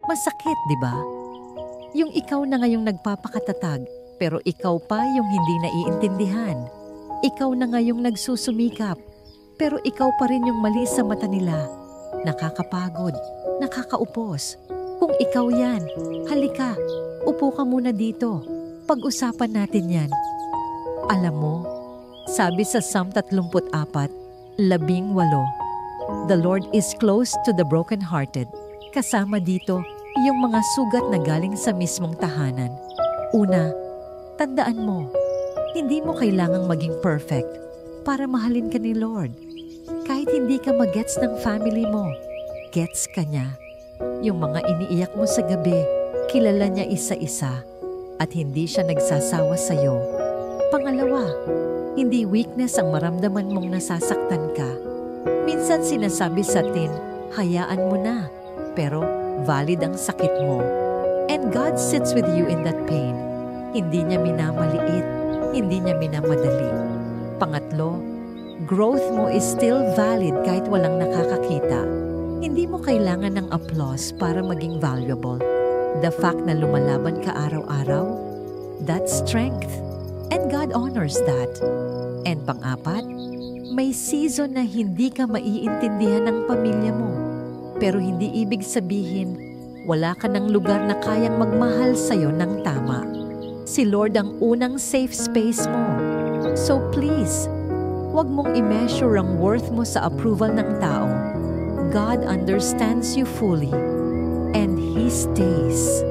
Masakit, di ba? Yung ikaw na ngayong nagpapakatatag, pero ikaw pa yung hindi naiintindihan. Ikaw na ngayong nagsusumikap, pero ikaw pa rin yung mali sa mata nila. Nakakapagod, nakakaupos. Kung ikaw yan, halika, upo ka muna dito. Pag-usapan natin yan. Alam mo, sabi sa Psalm 34:18, the Lord is close to the brokenhearted. Kasama dito yung mga sugat na galing sa mismong tahanan. Una, tandaan mo, hindi mo kailangang maging perfect para mahalin ka ni Lord. Kahit hindi ka magets ng family mo, gets ka niya. Yung mga iniiyak mo sa gabi, kilala niya isa-isa at hindi siya nagsasawa sa'yo. Pangalawa, hindi weakness ang maramdaman mong nasasaktan ka. Minsan sinasabi sa atin, hayaan mo na, pero valid ang sakit mo. And God sits with you in that pain. Hindi niya minamaliit, hindi niya minamadali. Pangatlo, growth mo is still valid kahit walang nakakakita. Hindi mo kailangan ng applause para maging valuable. The fact na lumalaban ka araw-araw, that's strength. And God honors that. And pang-apat, may season na hindi ka maiintindihan ng pamilya mo. Pero hindi ibig sabihin, wala ka ng lugar na kayang magmahal sa'yo ng tama. Si Lord ang unang safe space mo. So please, huwag mong i-measure ang worth mo sa approval ng tao. God understands you fully, and He stays.